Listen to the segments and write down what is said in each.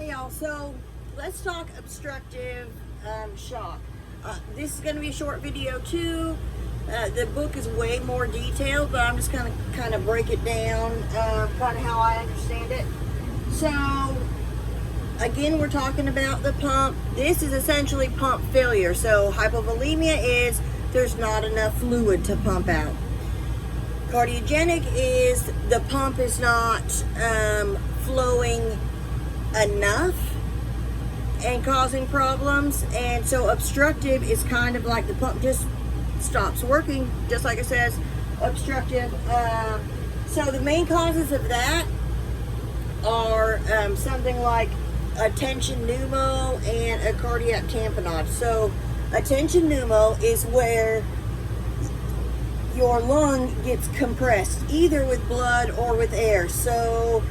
Hey y'all, so let's talk obstructive shock. This is going to be a short video too. The book is way more detailed, but I'm just going to kind of break it down, kind of how I understand it. So again, we're talking about the pump. This is essentially pump failure. So hypovolemia is there's not enough fluid to pump out. Cardiogenic is the pump is not flowing enough and causing problems. And so obstructive is kind of like the pump just stops working, just like it says, obstructive. So the main causes of that are something like a tension pneumo and a cardiac tamponade. So a tension pneumo is where your lung gets compressed either with blood or with air. So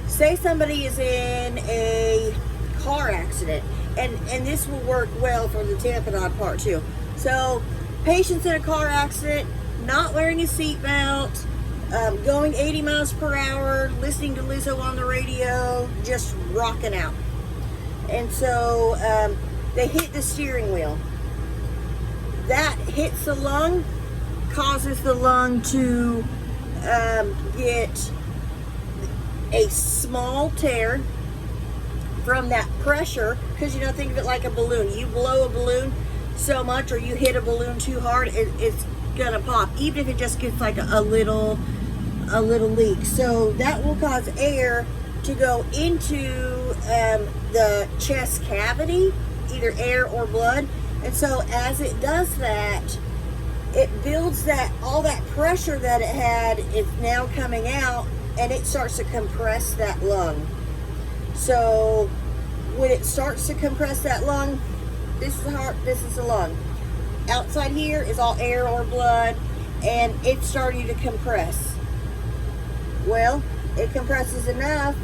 say somebody is in a car accident, and this will work well for the tamponade part too. So patients in a car accident, not wearing a seatbelt, going 80 miles per hour, listening to Lizzo on the radio, just rocking out. And so they hit the steering wheel. That hits the lung, causes the lung to get a small tear from that pressure, because think of it like a balloon. You blow a balloon so much, or you hit a balloon too hard, it's gonna pop, even if it just gets like a little leak. So that will cause air to go into the chest cavity, either air or blood. And so as it does that, it builds that all that pressure that it had is now coming out, and it starts to compress that lung. So when it starts to compress that lung, this is the heart, this is the lung. Outside here is all air or blood, and it's starting to compress. Well, it compresses enough,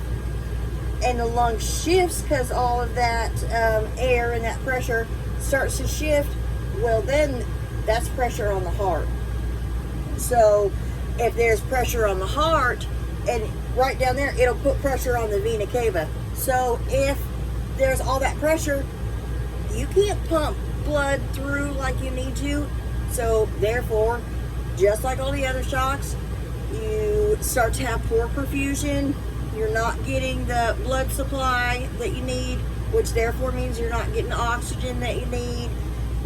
and the lung shifts because all of that air and that pressure starts to shift. Well, then that's pressure on the heart. So if there's pressure on the heart, and right down there, it'll put pressure on the vena cava. So if there's all that pressure, you can't pump blood through like you need to. So therefore, just like all the other shocks, you start to have poor perfusion. You're not getting the blood supply that you need, which therefore means you're not getting the oxygen that you need.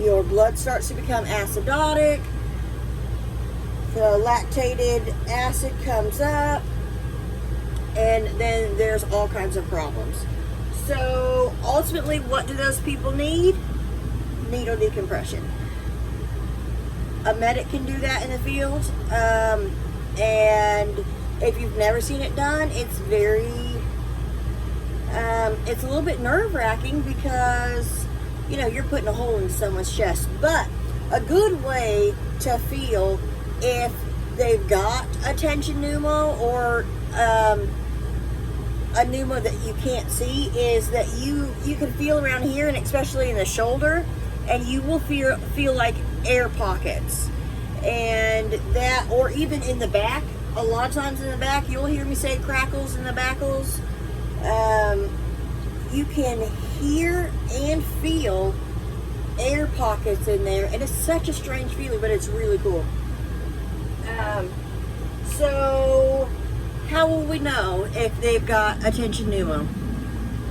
Your blood starts to become acidotic. The lactated acid comes up, and then there's all kinds of problems. So ultimately, what do those people need? Needle decompression. A medic can do that in the field, and if you've never seen it done, it's it's a little bit nerve-wracking because you're putting a hole in someone's chest. But a good way to feel if they've got a tension pneumo or a pneumo that you can't see is that you can feel around here, and especially in the shoulder, and you will feel like air pockets, and that, or even in the back. A lot of times in the back, you'll hear me say crackles in the backles. You can hear and feel air pockets in there, and it's such a strange feeling, but it's really cool. So how will we know if they've got a tension pneumo?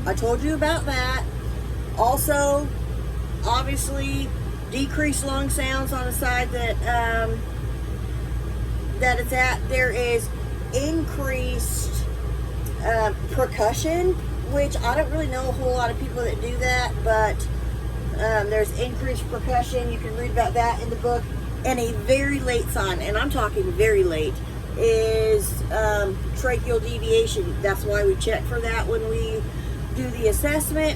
I told you about that. Also, obviously, decreased lung sounds on the side that it's at. There is increased percussion, which I don't really know a whole lot of people that do that, but there's increased percussion. You can read about that in the book. And a very late sign, and I'm talking very late, is tracheal deviation. That's why we check for that when we do the assessment.